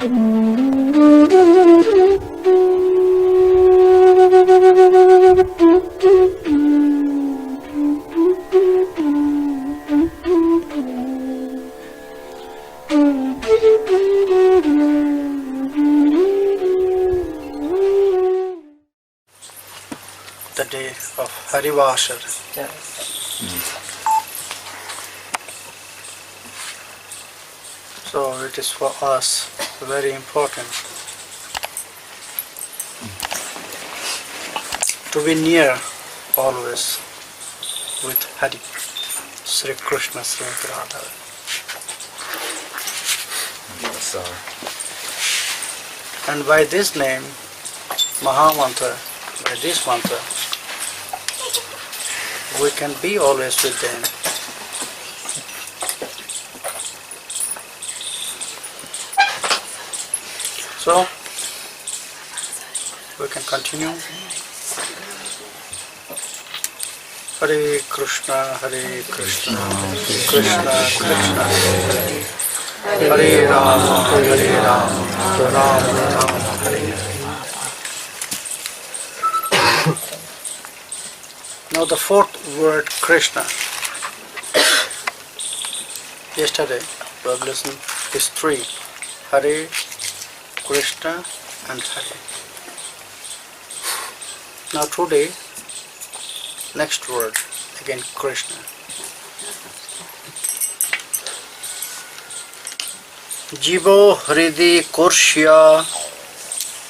The day of Harivasar. So it is for us very important to be near always with Hari, Sri Krishna, Srimati Radharani. And by this name, Mahamantra, by this mantra, we can be always with them. So, we can continue. Hare Krishna, Krishna Krishna, Hare Rama, Rama Rama, Hare Hare. Now the fourth word, Krishna. Yesterday we have listened is three: Hare, Krishna, and Hare. Now today, next word, again Krishna. Jivo hridi kurshya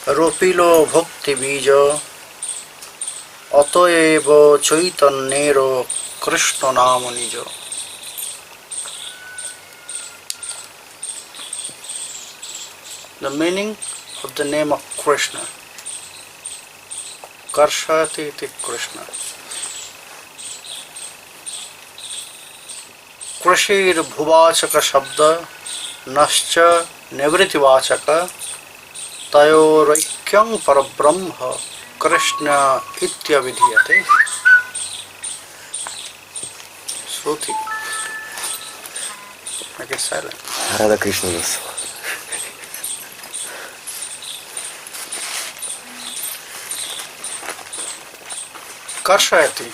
ropilo bhakti bija Atoevo chaitanyero Krishna nama nijo. The meaning of the name of Krishna. Karshati iti Krishna. Krishir bhuvachaka shabda nascha nivritivachaka tayoraikyam parabrahma Krishna itya vidhiyate. Shruti. Make it silent. Hare Krishna. Karshayati,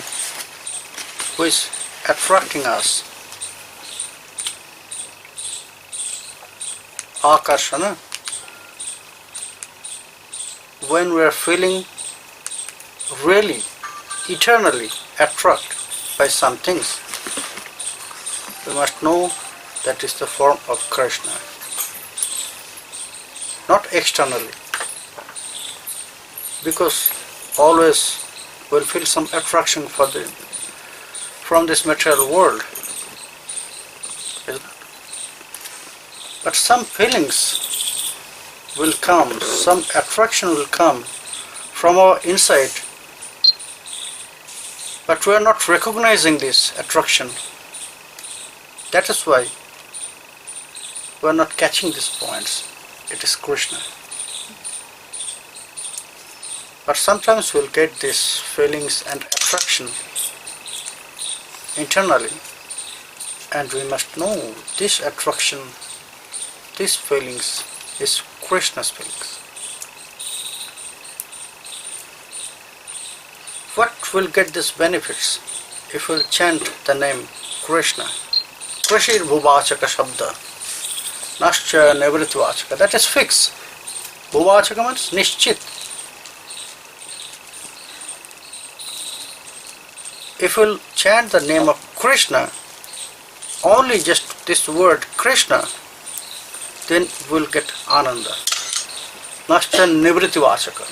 who is attracting us. Akarshana. When we are feeling really, eternally attracted by some things, we must know that is the form of Krishna. Not externally. Because always we'll feel some attraction from this material world. But some feelings will come, some attraction will come from our inside. But we are not recognizing this attraction. That is why we are not catching these points. It is Krishna. But sometimes we'll get these feelings and attraction internally. And we must know this attraction, these feelings is Krishna's feelings. What will get these benefits if we'll chant the name Krishna? Krishir bhuvachaka shabda, nascha nivritvachaka. That is fixed. Bhuvachaka means nishchit. If we'll chant the name of Krishna, only just this word Krishna, then we'll get ananda. Nascha nivritvachaka.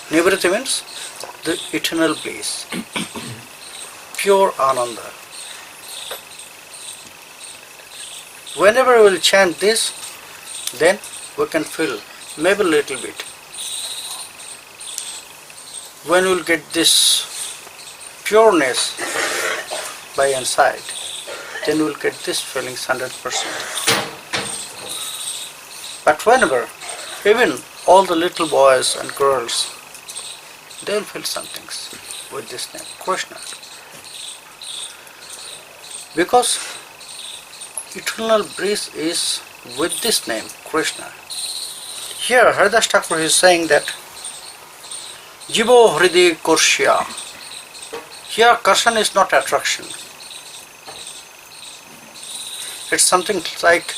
Nivriti means the eternal bliss, pure ananda. Whenever we will chant this, then we can feel maybe a little bit. When we will get this pureness by inside, then we will get this feelings 100%. But whenever, even all the little boys and girls, they will feel some things with this name, Krishna. Because eternal bliss is with this name, Krishna. Here Haridas Thakur is saying that Jivo Hridi Kurshya. Here Karshan is not attraction. It's something like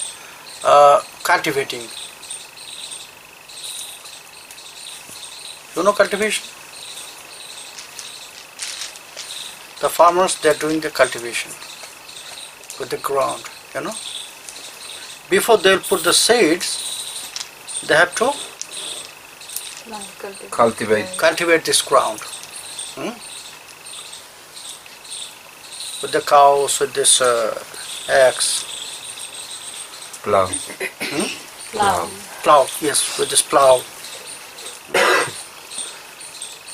cultivating. You know cultivation? The farmers, they are doing the cultivation with the ground, you know. Before they will put the seeds, they have to cultivate this ground. With the cows, with this axe. Plow. Plow, yes, with this plow.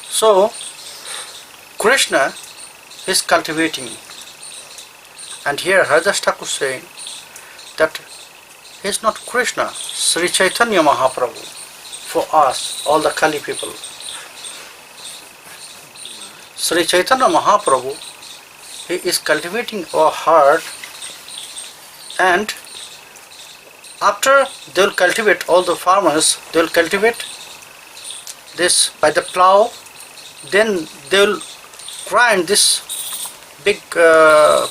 So, Krishna is cultivating. And here Haridas Thakur saying that he is not Krishna, Sri Caitanya Mahaprabhu, for us, all the Kali people. Sri Chaitanya Mahaprabhu, he is cultivating our heart, and after they will cultivate, all the farmers, they will cultivate this by the plow, then they will grind this big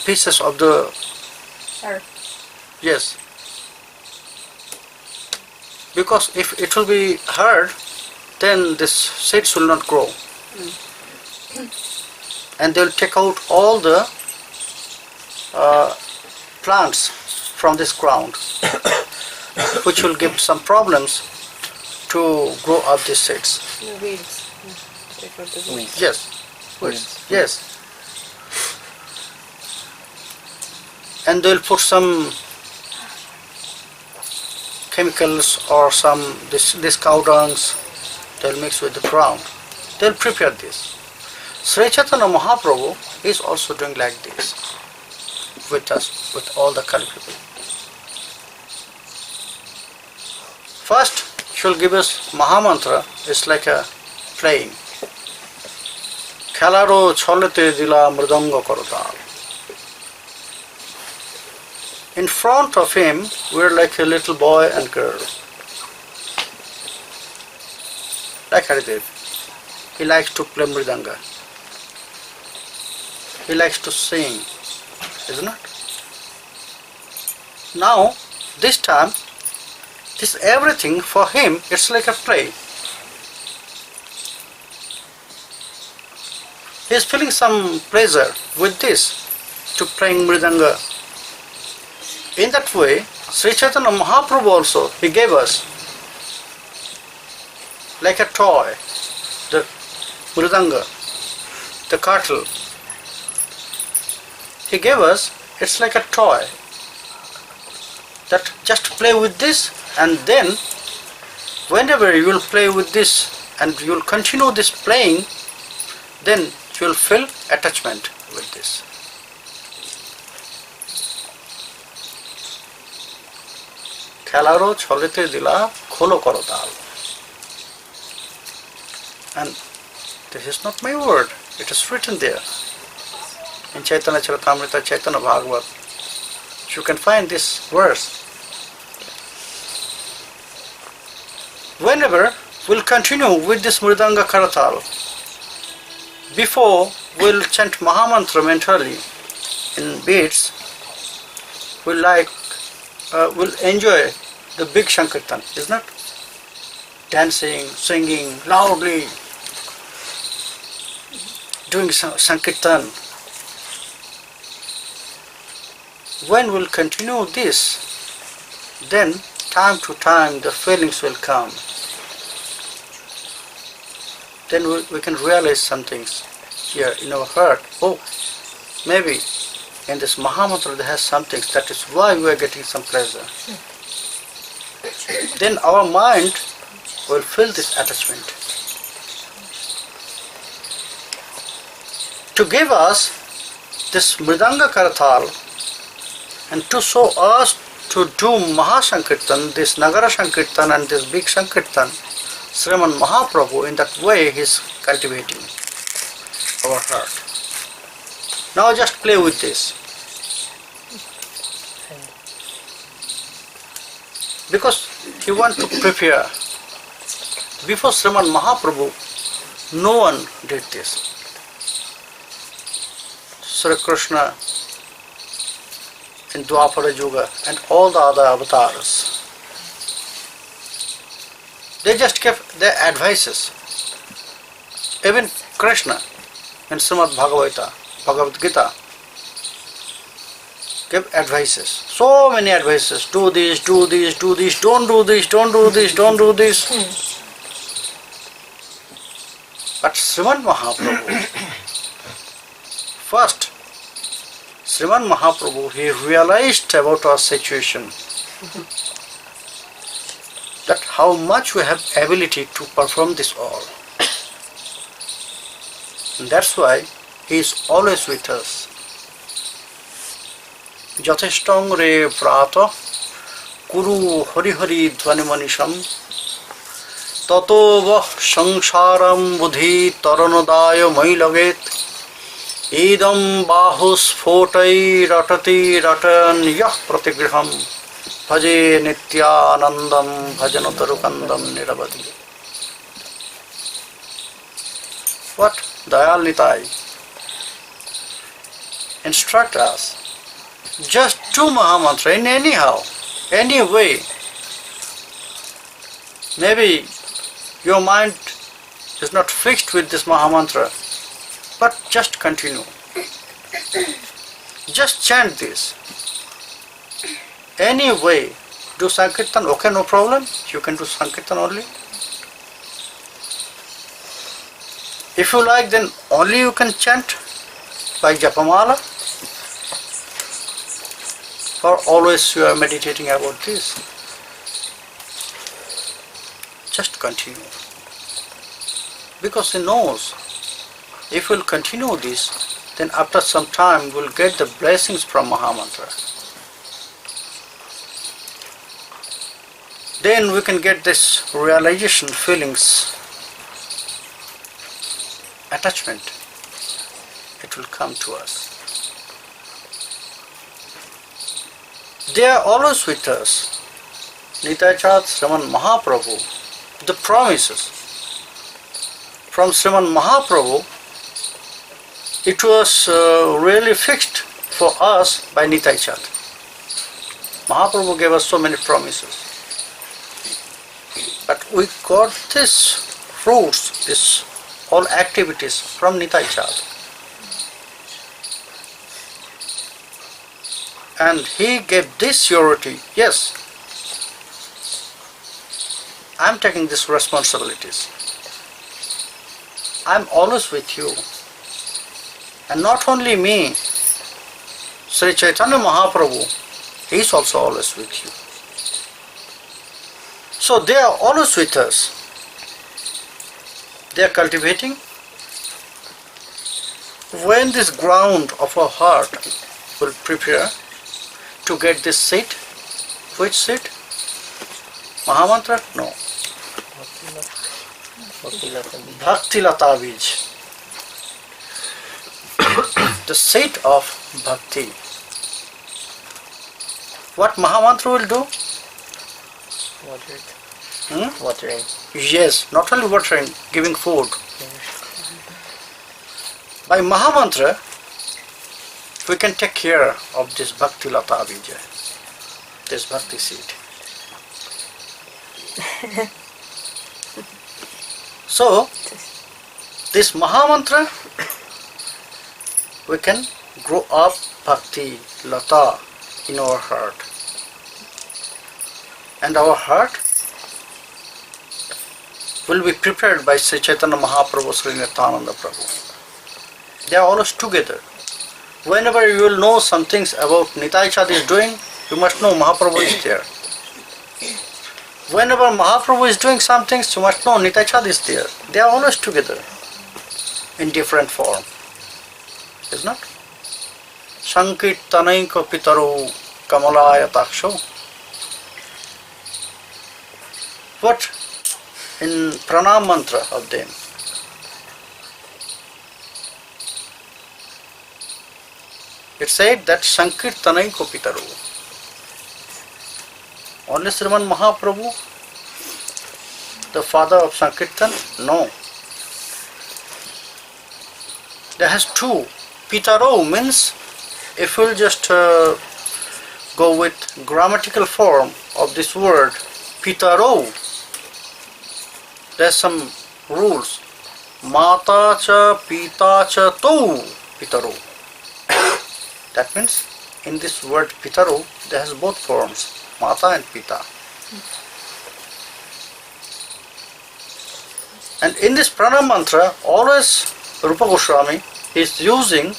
pieces of the earth. Yes. Because if it will be hard, then this seeds will not grow. And they will take out all the plants from this ground, which will give some problems to grow up these seeds. The weeds. Yes. Weeds. Yes. And they will put some chemicals or some this cow dungs, they will mix with the ground. They will prepare this. Sri Chaitanya Mahaprabhu is also doing like this with us, with all the Kali people. First, she will give us Mahamantra. It's like a playing. Khalaro cholete dila mridanga karotal. In front of him, we're like a little boy and girl. Like Haridev. He likes to play mridanga. He likes to sing, isn't it? Now, this time, this everything for him, it's like a play. He is feeling some pleasure with this, to playing mridanga. In that way, Sri Chaitanya Mahaprabhu also, he gave us like a toy, the mridanga, the cattle. He gave us, it's like a toy, that just play with this, and then whenever you will play with this and you will continue this playing, then you will feel attachment with this. Khalaro cholete dila kholo karo dal. And this is not my word, it is written there. In Chaitanya Charitamrita, Chaitanya Bhagavat, you can find this verse. Whenever we'll continue with this Mridanga Karatal, before we'll chant Mahamantra mentally in beats, we'll enjoy the big Sankirtan, isn't it? Dancing, singing loudly, doing Sankirtan. When we'll continue this, then time to time the feelings will come. Then we can realize some things here in our heart. Oh, maybe in this Mahamantra there has some things, that is why we are getting some pleasure. Then our mind will feel this attachment. To give us this Mridanga Karatal, and to show us to do Mahasankirtan, this Nagara Sankirtan and this big Sankirtan, Sriman Mahaprabhu, in that way he is cultivating our heart. Now just play with this. Because he wants to prepare. Before Sriman Mahaprabhu, no one did this. Sri Krishna in Dwapara Yuga and all the other avatars, they just gave their advices. Even Krishna in Srimad Bhagavad Gita gave advices. So many advices. Do this, do this, do this, don't do this, don't do this, don't do this. But Sriman Mahaprabhu, first, Sriman Mahaprabhu, he realized about our situation, that how much we have ability to perform this all. And that's why he is always with us. Jateshtang re prata kuru hari hari dhvanimanisham tato vah samsaram buddhi taranodaya mailaget idam bahus photai ratati ratan yah pratigriham bhaje nityanandam bhajanataru niravadi. What Dayal Nitai instruct us, just do Mahamantra in any way. Maybe your mind is not fixed with this Mahamantra, but just continue. Just chant this. Any way, do Sankirtan, okay, no problem, you can do Sankirtan only. If you like, then only you can chant by Japamala, or always you are meditating about this. Just continue. Because he knows, if we'll continue this, then after some time we'll get the blessings from Mahamantra. Then we can get this realization, feelings, attachment. It will come to us. They are always with us. Nityananda, Sriman Mahaprabhu, the promises from Sriman Mahaprabhu, it was really fixed for us by Nityananda. Mahaprabhu gave us so many promises. But we got these fruits, this all activities from Nityananda. And he gave this surety, yes, I am taking these responsibilities. I am always with you. And not only me, Sri Caitanya Mahaprabhu, he is also always with you. So they are always with us. They are cultivating. When this ground of our heart will prepare to get this seed, which seed? Mahamantra? No. Bhakti Lata Bij. The seed of Bhakti. What Mahamantra will do? Watering. Yes, not only watering, giving food. By Mahamantra, we can take care of this Bhakti Lata Bija, this Bhakti seed. So, this Mahamantra, we can grow up Bhakti Lata in our heart. And our heart will be prepared by Sri Chaitanya Mahaprabhu, Sri Nityananda Prabhu. They are always together. Whenever you will know some things about Nityananda is doing, you must know Mahaprabhu is there. Whenever Mahaprabhu is doing some things, you must know Nityananda is there. They are always together in different form. Is not? Sankirtanaika pitaro kamalaya taksho. What in pranam mantra of them? It said that Sankirtanai Kopitaru. Only Sriman Mahaprabhu, the father of Sankirtan? No. There has two. Pitaro means, if we'll just go with grammatical form of this word, Pitaro, there's some rules. Mata cha pita cha to Pitaro. That means in this word Pitaro, there has both forms, Mata and Pita. And in this pranam mantra, always Rupa Goswami is using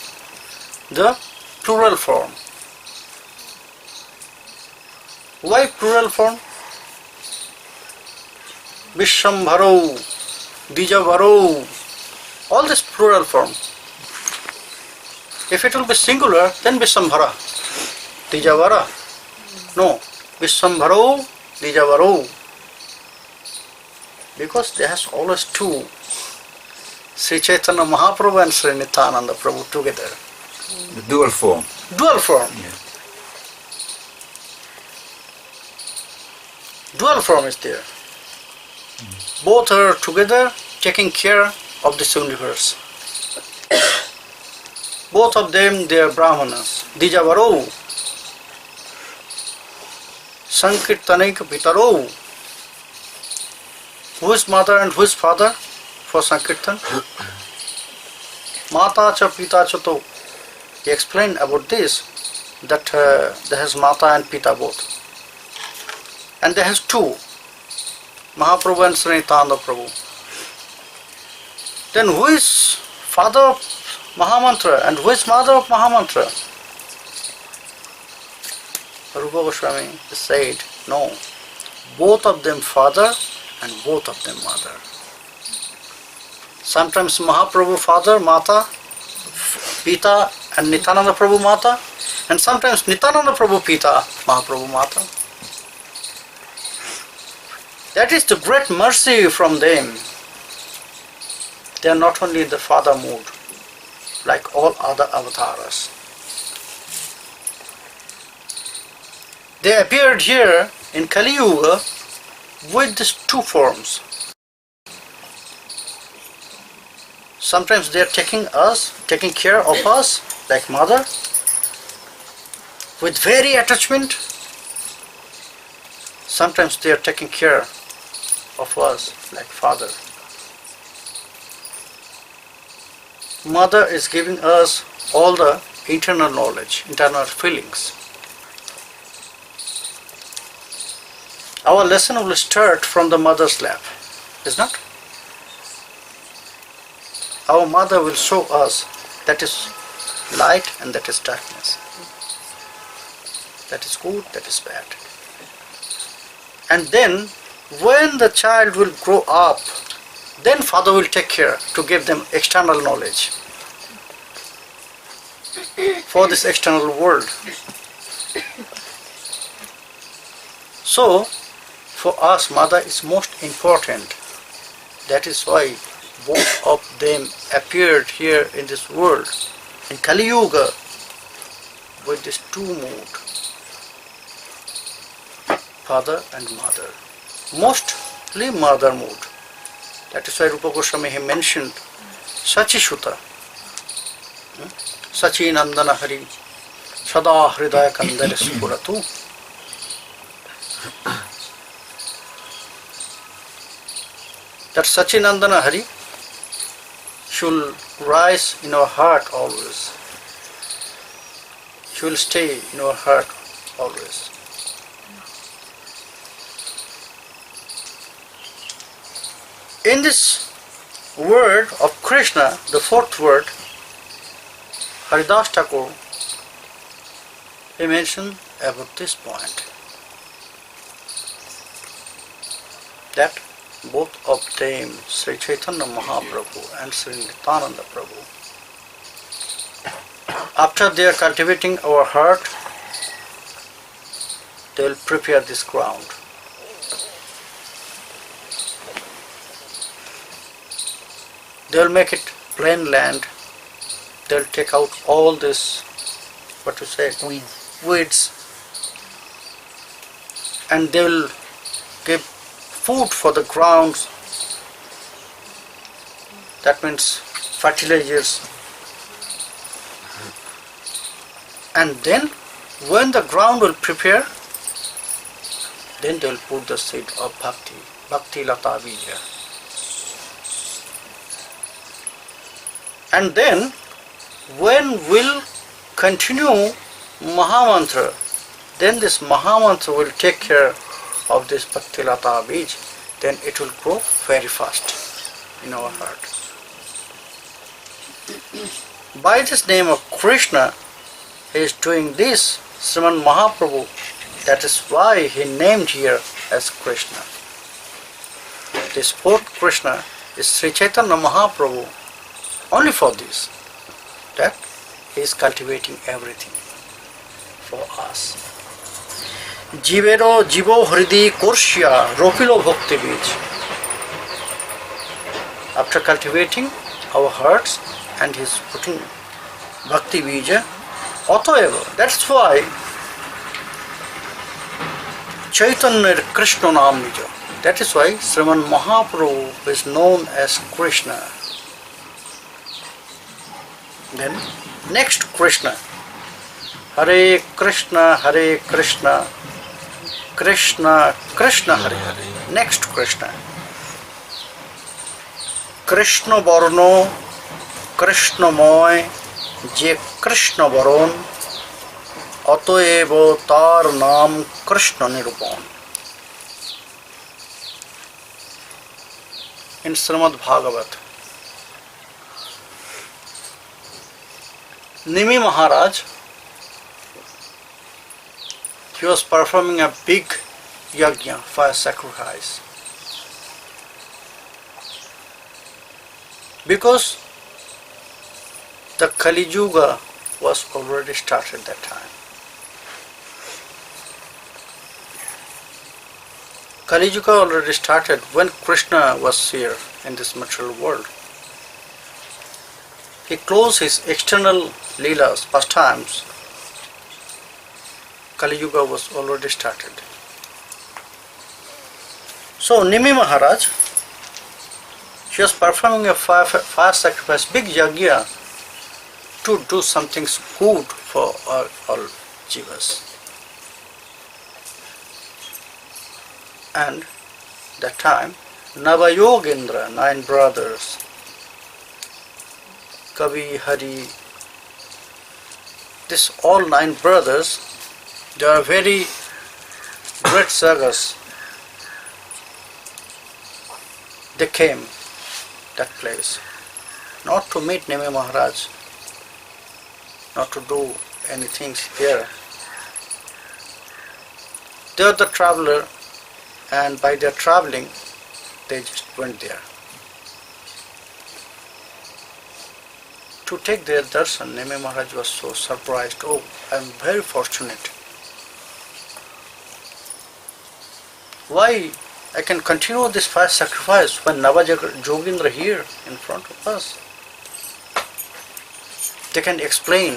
the plural form. Why plural form? Vishambharo, Dijavaro, all this plural form. If it will be singular, then Vishambhara, Dijavara. No, Vishambharo, Dijavaro. Because there has always two. Sri Chaitanya Mahaprabhu and Sri Nityananda Prabhu together. The dual form. Dual form. Yeah. Dual form is there. Both are together taking care of this universe. Both of them, they are Brahmanas. Dijavaro, Sankirtanaika Pitaro. Who is mother and who is father for Sankirtan? Mata cha pita cha to. He explained about this, that there has Mata and Pita both. And there has two, Mahaprabhu and Sri Nityananda Prabhu. Then who is father of Mahamantra and who is mother of Mahamantra? Rupa Goswami said, no, both of them father and both of them mother. Sometimes Mahaprabhu father, Mata, Pita, and Nityananda Prabhu Mata, and sometimes Nityananda Prabhu Pita, Mahaprabhu Mata. That is the great mercy from them. They are not only in the father mood, like all other avatars. They appeared here in Kali Yuga with these two forms. Sometimes they are taking care of us, like mother, with very attachment. Sometimes they are taking care of us, like father. Mother is giving us all the internal knowledge, internal feelings. Our lesson will start from the mother's lap, is not? Our mother will show us that is light and that is darkness. That is good, that is bad. And then when the child will grow up, then father will take care to give them external knowledge for this external world. So, for us, mother is most important. That is why both of them appeared here in this world, in Kali Yuga, with this two mood, father and mother. Mostly mother mood. That is why Rupa Goswami he mentioned Sachi Shuta, Sachi Nandana Hari, Sada Hridaya Kandare Supuratu. That Sachi Nandana Hari should rise in our heart always. She will stay in our heart always. In this word of Krishna, the fourth word, Haridas Thakur, he mentioned about this point, that both of them, Sri Chaitanya Mahaprabhu and Sri Nityananda Prabhu, after they are cultivating our heart, they will prepare this ground. They will make it plain land. They will take out all this, weeds, and they will give food for the grounds. That means fertilizers. And then when the ground will prepare, then they will put the seed of bhakti, bhakti lata bija. And then when will continue Mahamantra, then this Mahamantra will take care of this bhakti lata bij, then it will grow very fast in our heart. By this name of Krishna, he is doing this, Sriman Mahaprabhu. That is why he named here as Krishna. This fourth Krishna is Sri Caitanya Mahaprabhu. Only for this, that he is cultivating everything for us. Jivero jivo hridi korsya ropilo bhakti bij. After cultivating our hearts, and he is putting bhakti bija, Otoeva. That's why Chaitanya Krishna Nam Nija. That is why Sriman Mahaprabhu is known as Krishna. Then next Krishna, Hare Krishna, Hare Krishna, Krishna Krishna Hare Hare. Next Krishna, Krishna Varno, Krishna Moy, Je Krishna Varon, Otoevo Tar Nam Krishna Nirupon. In Srimad Bhagavat, Nimi Maharaj, he was performing a big yajna, fire sacrifice. Because the Kali Yuga was already started that time. Kali Yuga already started when Krishna was here in this material world. He closed his external leelas, pastimes. Kali Yuga was already started. So Nimi Maharaj, she was performing a fire sacrifice, big yajna, to do something good for all jivas. And that time, Navayogendra, 9 brothers, Kavi, Hari, this all 9 brothers, they are very great sagas. They came that place, not to meet Nimi Maharaj, not to do anything there. They are the traveler, and by their traveling, they just went there. To take their darshan, Nimi Maharaj was so surprised. Oh, I am very fortunate. Why I can continue this fire sacrifice when Navajogendra here in front of us? They can explain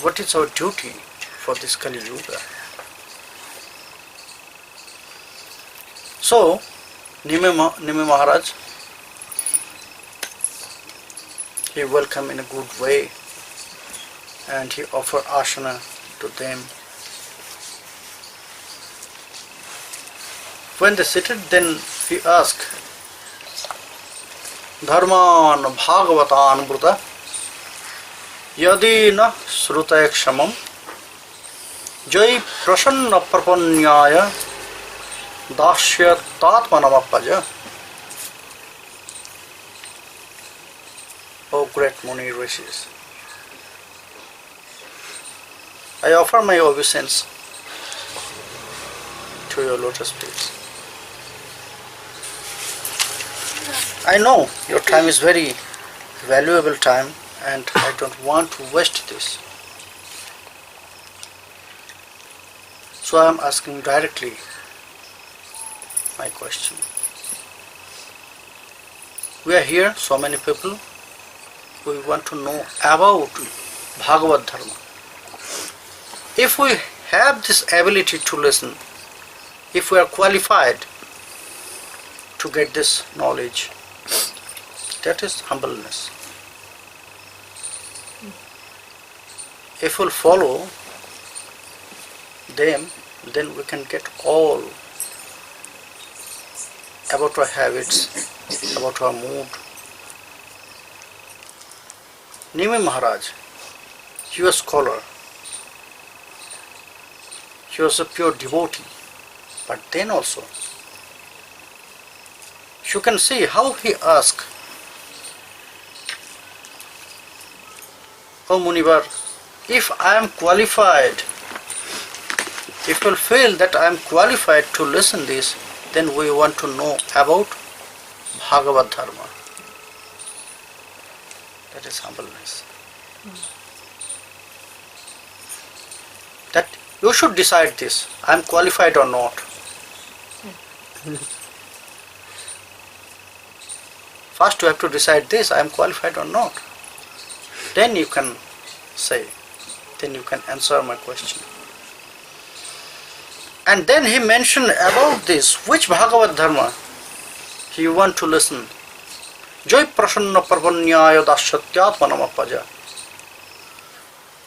what is our duty for this Kali Yuga. So, Nimi Maharaj, he welcomed in a good way and he offered asana to them. When they seated, then he asked, Dharman Bhagavatan Bruta Yadi na Srutaya Kshamam Jai Prasanna Prapanyaya Dashya Tatmanamapaja. O great Muni Rishis, I offer my obeisance to your lotus feet. I know your time is very valuable time and I don't want to waste this. So I am asking directly my question. We are here, so many people, we want to know about Bhagavad Dharma. If we have this ability to listen, if we are qualified to get this knowledge, that is humbleness. If we'll follow them, then we can get all about our habits, about our mood. Nimi Maharaj, he was a scholar. He was a pure devotee. But then also, you can see how he asked, "Oh Munivar, if I am qualified, if you feel that I am qualified to listen this, then we want to know about Bhagavad Dharma." That is humbleness. That you should decide this, I am qualified or not. First you have to decide this, I am qualified or not. Then you can say, then you can answer my question. And then he mentioned about this, which Bhagavad Dharma he want to listen. Joy prasanna parvanyaya dasyatyatmanam apaja.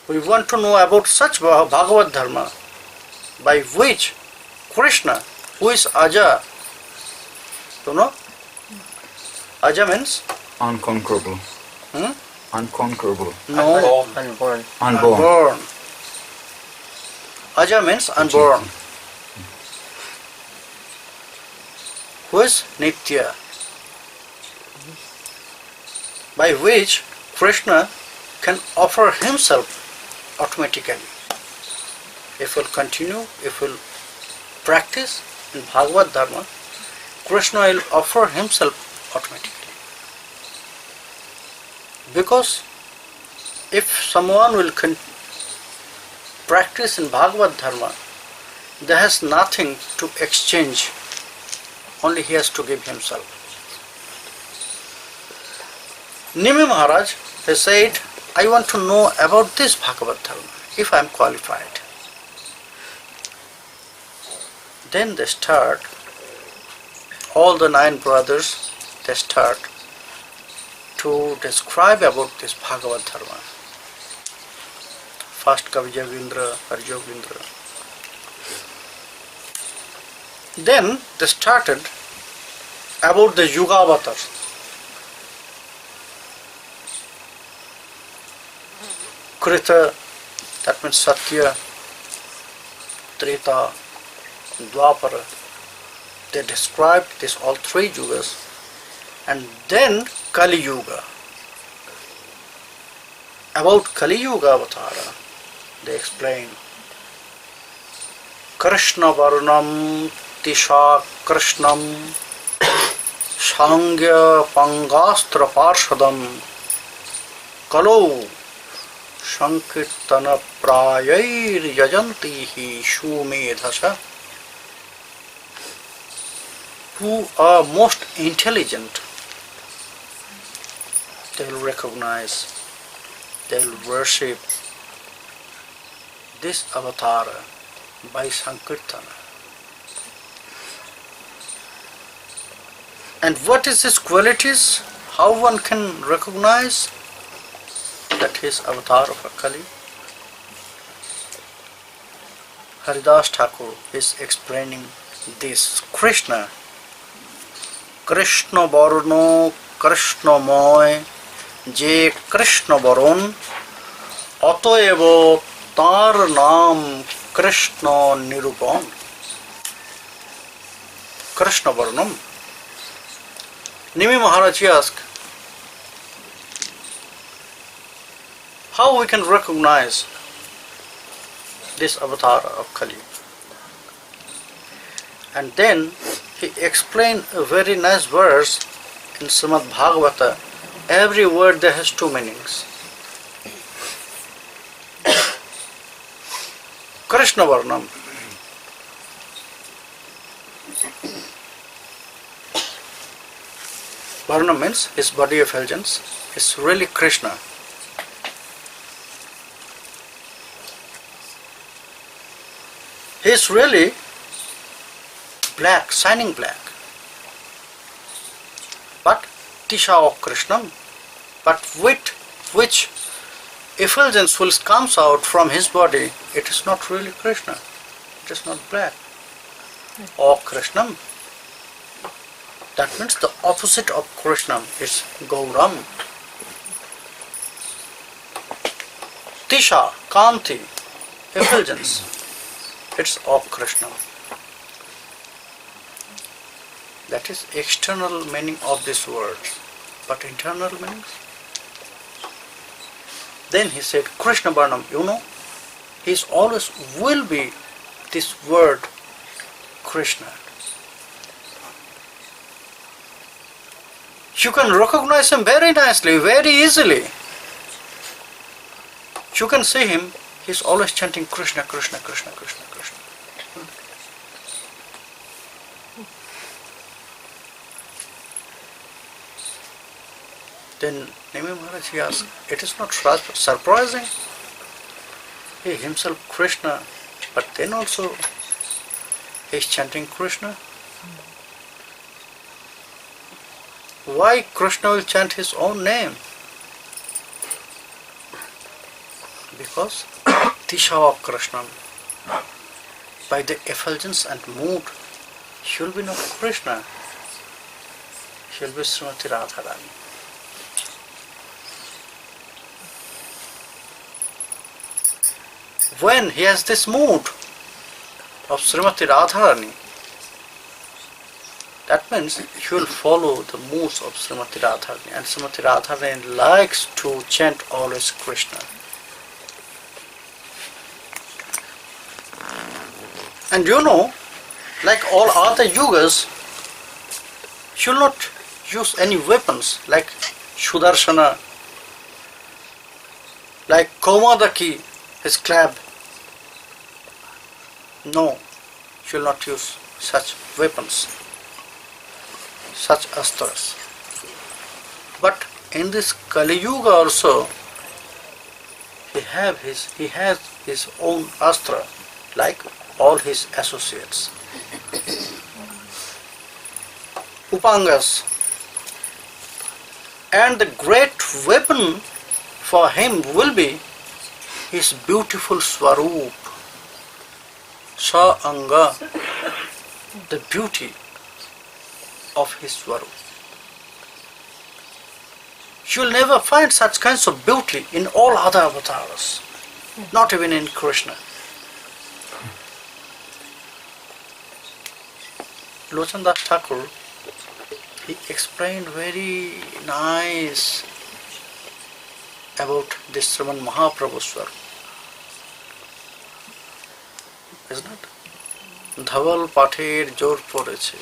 We want to know about such Bhagavad Dharma by which Krishna, who is Aja, you know, Aja means? Unconquerable. Unconquerable. No. Unborn. Unborn. Aja means unborn. Who is Nitya, by which Krishna can offer himself automatically. If we'll continue, if we'll practice in Bhagavad Dharma, Krishna will offer himself automatically. Because if someone will practice in Bhagavad Dharma, there has nothing to exchange, only he has to give himself. Nimi Maharaj has said, I want to know about this Bhagavad Dharma, if I am qualified. Then they start, all the 9 brothers, they start to describe about this Bhagavad Dharma. First Kavijagindra, Harjogindra. Then they started about the Yugavatars. Krita, that means Satya, Treta, Dwapara. They described this all 3 yugas. And then Kali Yuga. About Kali Yuga Avatara, they explain Krishna Varnam Tisha Krishnam Shangya Pangastra Parshadam Kalo Sankirtana Prayair Yajantihi Shumedhasha, who are most intelligent. They will recognize, they will worship this avatar by Sankirtana. And what is his qualities? How one can recognize that he is avatar of Akali? Haridas Thakur is explaining this. Krishna Varno Krishna Moy Je Krishna Varon Otoevo Tar Nam Krishna Nirupan. Krishna Varnam. Nimi Maharaj asked, how we can recognize this avatar of Kali? And then he explained a very nice verse in Srimad Bhagavata. Every word there has 2 meanings. Krishna Varnam. Varnam means his body effulgence is really Krishna. He is really black, shining black. But Tisha of Krishnam, but with which effulgence will comes out from his body, it is not really Krishna. It is not black. Or Krishnam. That means the opposite of Krishnam is Gauram. Tisha, Kanti, effulgence. It's of Krishnam. That is external meaning of these words. But internal meanings? Then he said, Krishna Varnam, he is always will be this word Krishna. You can recognize him very nicely, very easily. You can see him, he is always chanting Krishna, Krishna, Krishna, Krishna, Krishna. Then Nemi Maharaj, he asked, it is not surprising? He himself Krishna, but then also he is chanting Krishna. Why Krishna will chant his own name? Because Tisha of Krishna, by the effulgence and mood, she will be not Krishna, she will be Srimati Radharani. When he has this mood of Srimati Radharani, that means he will follow the moods of Srimati Radharani, and Srimati Radharani likes to chant always Krishna. And like all other yugas, she will not use any weapons like Sudarshana, like Kaumadaki, his club. No, she will not use such weapons, such astras. But in this Kali Yuga also, he has his own astra, like all his associates. Upangas. And the great weapon for him will be his beautiful Swaroop, Sa-anga, the beauty of his Swaroop. You will never find such kinds of beauty in all other avatars, not even in Krishna. Haridas Thakur, he explained very nice about this Sriman Mahaprabhu Swarup. Isn't it? Dhaval Pater Jor Poreche.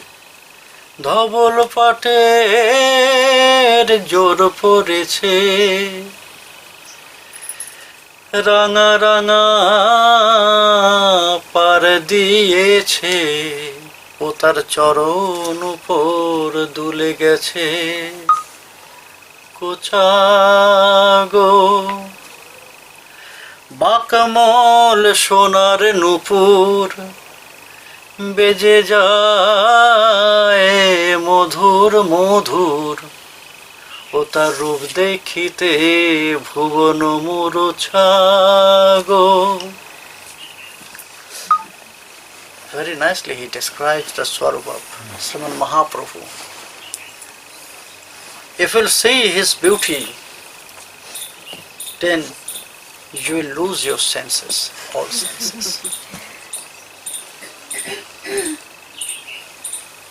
Dhaval Pater Jor Poreche. Ranga Ranga Par Diyeche. ও তার চরণ উপর দুলে গেছে কোচাগো বাকমল সোনার নূপুর বেজে যায় মধুর মধুর ও তার রূপ দেখিতে ভুবন মূর্ছাগো. Very nicely he describes the Swarup of Sriman Mahaprabhu. If you will see his beauty, then you will lose your senses, all senses.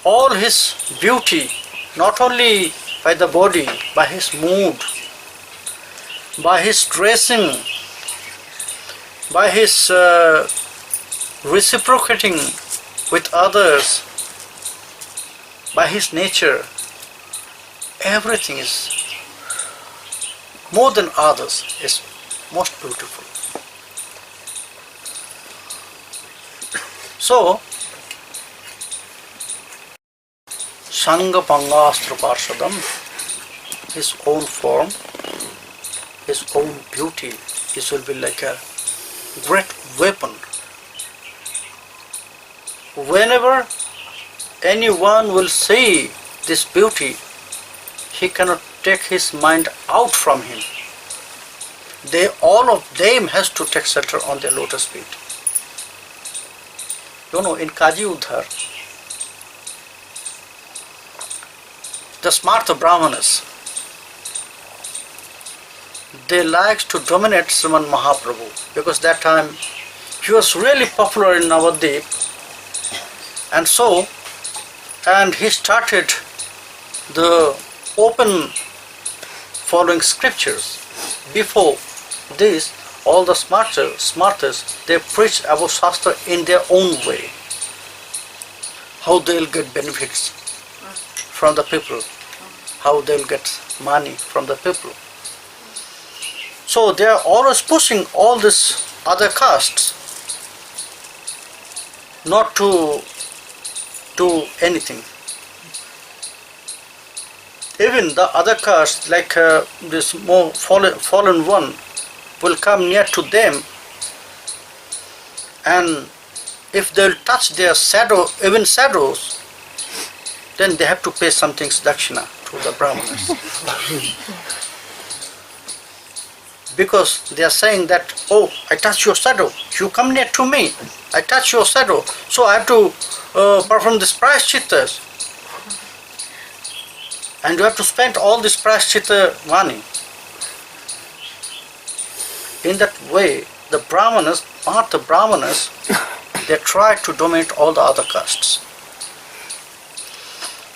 All his beauty, not only by the body, by his mood, by his dressing, by his reciprocating with others, by his nature, everything is more than others, is most beautiful. So, Sangha Pangastra Parshadam, his own form, his own beauty, this will be like a great weapon whenever anyone will see this beauty, he cannot take his mind out from him. All of them has to take shelter on their lotus feet. In Kaji Udhar, the Smartha Brahmanas, they liked to dominate Sriman Mahaprabhu because that time he was really popular in Navadvip, and he started the open following scriptures. Before this, all the smarters, they preach about Shastra in their own way, how they'll get benefits from the people, how they'll get money from the people. So they are always pushing all these other castes not to do anything. Even the other castes, like this more fallen one, will come near to them, and if they'll touch their shadow, even shadows, then they have to pay something dakshina to the brahmanas. Because they are saying that, oh, I touch your shadow, you come near to me, I touch your shadow, so I have to perform this prayaschitas. And you have to spend all this prayaschitta money. In that way, the brahmanas, they try to dominate all the other castes.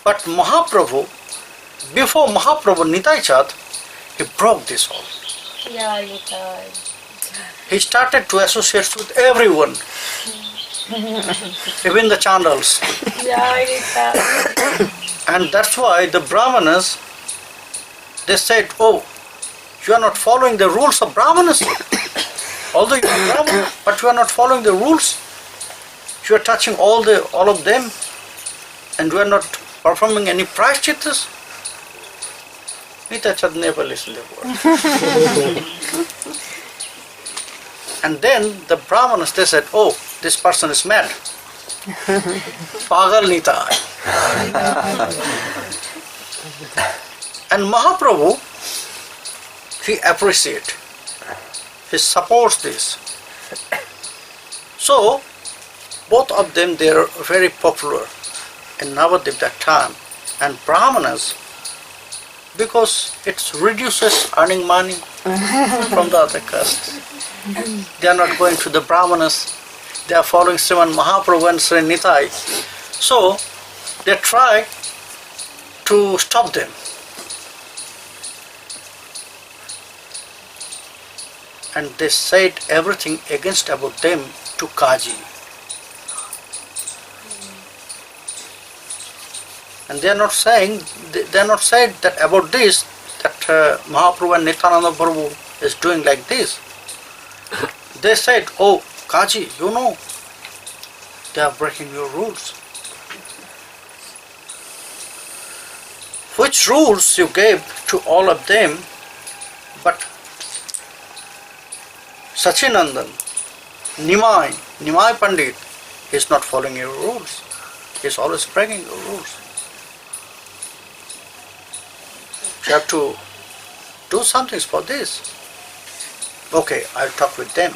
But Mahaprabhu, before Mahaprabhu Nitai Chand, he broke this all. Yeah, Nitai. He started to associate with everyone, even the Chandals. Yeah, Nitai. And that's why the Brahmanas, they said, oh, you are not following the rules of Brahmanas. Although you are Brahman, but you are not following the rules. You are touching all of them, and you are not performing any prayaschitas. Nitai Chand never listened to the word. And then the Brahmanas, they said, oh, this person is mad. Pagal Nitai. And Mahaprabhu, he appreciates, he supports this. So, both of them, they are very popular in Navadvip that time. And Brahmanas, because it reduces earning money from the other castes. They are not going to the Brahmanas, they are following Sriman Mahaprabhu and Sri Nitai. So, they try to stop them. And they said everything against about them to Kaji. And they are not saying that about this, that Mahaprabhu and Nityananda Prabhu is doing like this. They said, oh, Kaji, they are breaking your rules. Which rules you gave to all of them, but Sachinandan, Nimai Pandit is not following your rules. He is always breaking your rules. You have to do something for this. Okay, I'll talk with them.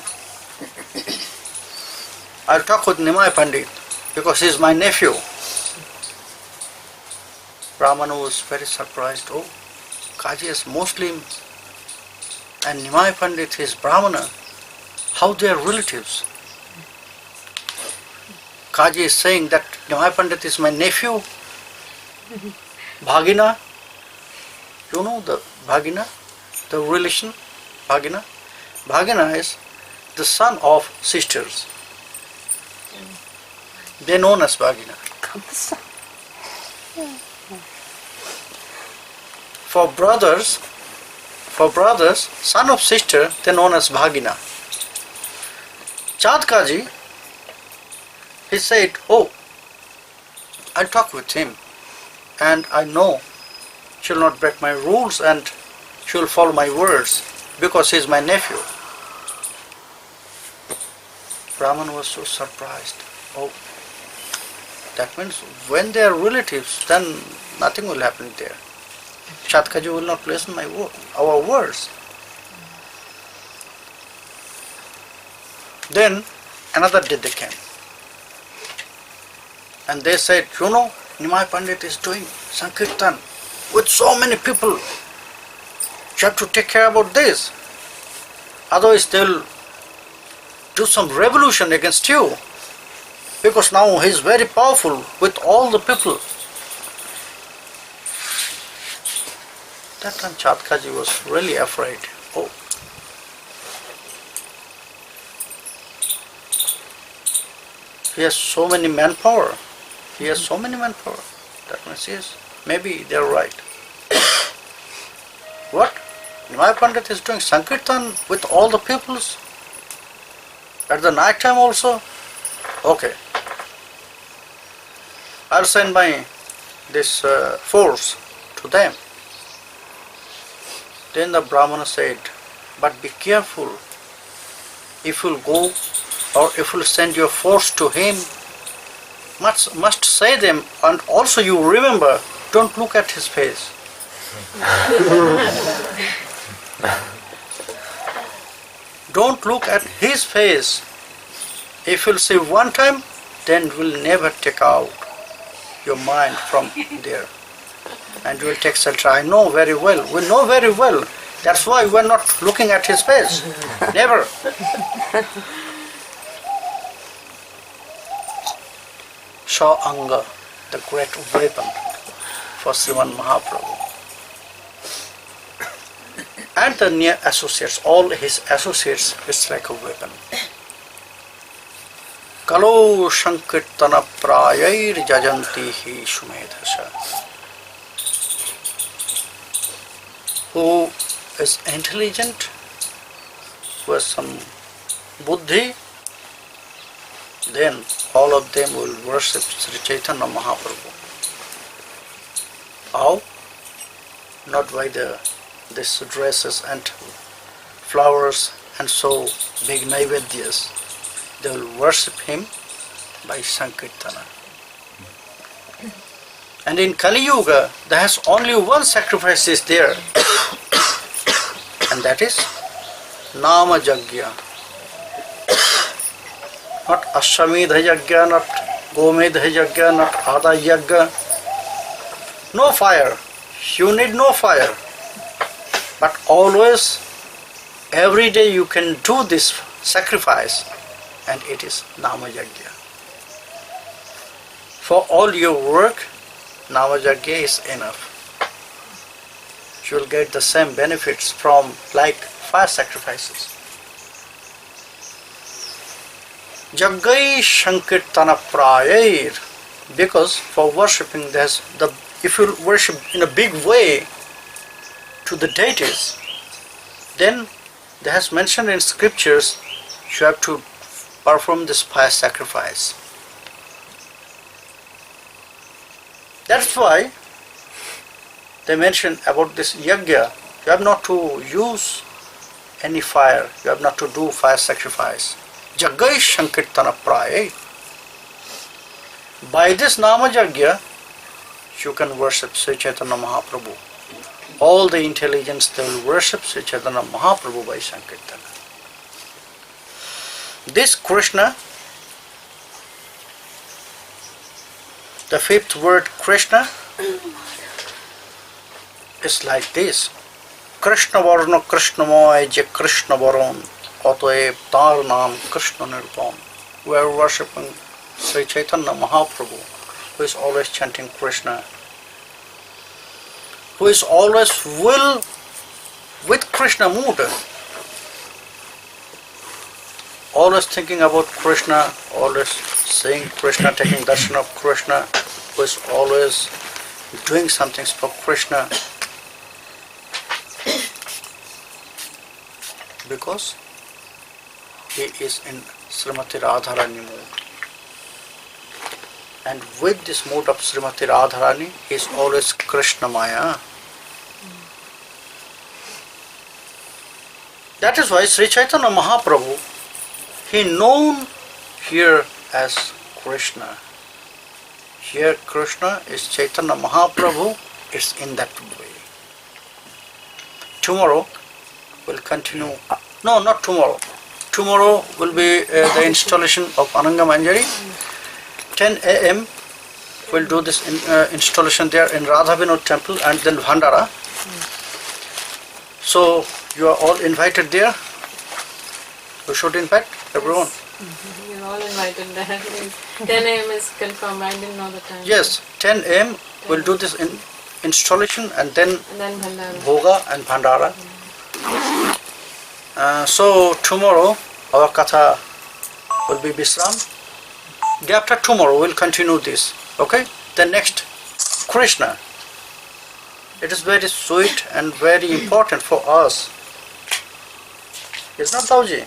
I'll talk with Nimai Pandit because he is my nephew. Brahmana was very surprised. Oh, Kaji is Muslim and Nimai Pandit is Brahmana. How they are relatives? Kaji is saying that Nimai Pandit is my nephew. Bhagina, you know the Bhagina, the relation, Bhagina? Bhagina is the son of sisters. They are known as Bhagina. For brothers, son of sister, they are known as Bhagina. Chand Kaji, he said, oh, I'll talk with him and I know she will not break my rules and she will follow my words because he is my nephew. Brahman was so surprised. Oh, That means when they are relatives, then nothing will happen there. Chatkaji will not listen our words. Then another day they came. And they said, Nimai Pandit is doing Sankirtan with so many people. You have to take care about this. Otherwise they will do some revolution against you. Because now he is very powerful with all the people. That time Chatkaji was really afraid. Oh. He has so many manpower. That means yes, maybe they are right. What? Nimai Pandit is doing Sankirtan with all the peoples? At the night time also? Okay. I'll send this force to them. Then the Brahmana said, but be careful. If you'll go or if you'll send your force to him, must say them, and also you remember, don't look at his face. Don't look at his face. If you'll see one time, then we'll never take out your mind from there. And you will take shelter. I know very well. We know very well. That's why we're not looking at his face. Never. Shaw Anga, the great weapon for Sriman Mahaprabhu. And the near associates, all his associates, it's like a weapon. Kalo Shankirtana Prayair Jajanti Hi Shumedhasha. Who is intelligent, who has some buddhi, then all of them will worship Sri Chaitanya Mahaprabhu. How? Not by these dresses and flowers and so big naivedyas. They will worship him by Sankirtana. And in Kali Yuga, there has only one sacrifice is there, and that is Nama-Acarya. Not Ashwamedha Yajna, not Gomedha Yajna, not Ada Yajna. No fire. You need no fire. But always, every day you can do this sacrifice, and it is Nama-Acarya. For all your work, Nama-Acarya is enough. You will get the same benefits from like fire sacrifices. Jagai Shankirtana Prayair, because for worshipping if you worship in a big way to the deities, then there has mentioned in scriptures you have to perform this fire sacrifice. That's why they mention about this yajna. You have not to use any fire, you have not to do fire sacrifice. Jagai Shankirtana Praya. By this Nama-Acarya, you can worship Sri Chaitanya Mahaprabhu. All the intelligence, they will worship Sri Chaitanya Mahaprabhu by Sankirtana. This Krishna, the fifth word Krishna, is like this. Krishna Varna Krishna Moy Je Krishna Varon Otoeb Tar Nam Krishna Nirupam. We are worshipping Sri Chaitanya Mahaprabhu, who is always chanting Krishna, who is always with Krishna mood, always thinking about Krishna, always saying Krishna, taking darshan of Krishna, who is always doing something for Krishna, because he is in Srimati Radharani mood. And with this mood of Srimati Radharani, he is always Krishna Maya. That is why Sri Chaitanya Mahaprabhu, he known here as Krishna. here Krishna is Chaitanya Mahaprabhu, it's in that way. Tomorrow we'll continue. No, not tomorrow. Tomorrow will be the installation of Ananga Manjari. 10 a.m. we'll do this installation there in Radha Vinod temple and then Bhandara. So you are all invited there. You should invite everyone. You're all invited there. 10 a.m. is confirmed. I didn't know the time. Yes, 10 a.m. we'll do this installation and then Bhandara. Bhoga and Bhandara. So tomorrow our Katha will be Visram. Day after tomorrow we'll continue this. Okay? The next, Krishna. It is very sweet and very important for us. It's not Dauji.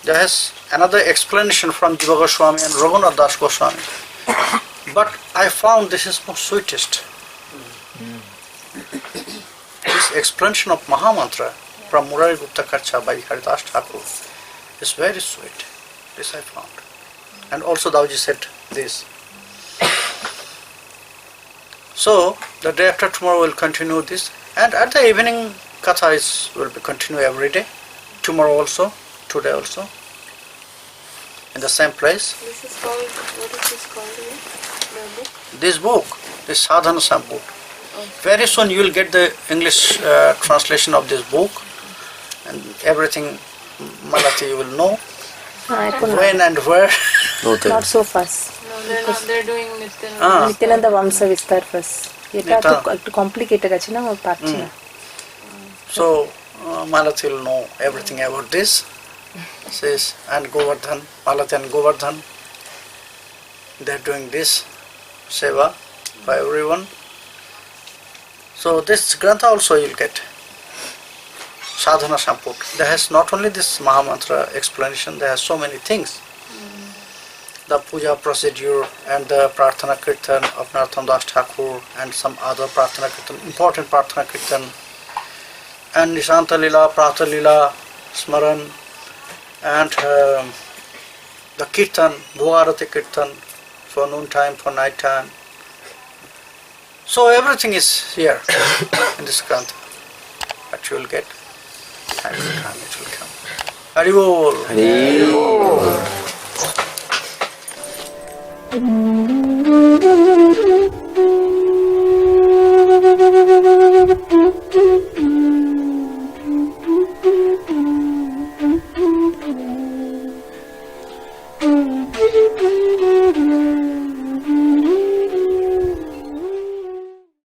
There is another explanation from Jiva Goswami and Raghunath Das Goswami. But I found this is most sweetest. This explanation of Mahamantra from Murari Gupta Kadacha by Haridas Thakur is very sweet. This I found. And also Dauji said this. So the day after tomorrow we'll continue this, and at the evening Katha will be continue every day. Tomorrow also, today also, in the same place. This is called, what is this called again? The book? This book, this Sadhana Sambhut. Very soon you will get the English translation of this book, and everything Malathi you will know. When and where. Not so fast. No, they're not. They're doing Nityananda. Nityananda Vamsa Vistar first. It's too complicated. So Malathi will know everything about this. Says and Govardhan, Malathi and Govardhan. They are doing this seva for everyone. So this Grantha also you'll get. Sadhana Samput. There has not only this Mahamantra explanation, there are so many things. The puja procedure and the Prarthana Kirtan of Narottam Das Thakur and some other Prarthana Kirtan, important Prarthana Kirtan, and Nishanta Lila, Prata Lila, Smaran, and the Kirtan, Bhuarati Kirtan for noon time, for night time. So everything is here in this Grantha that you will get. Time to time it will come. Hari Bol.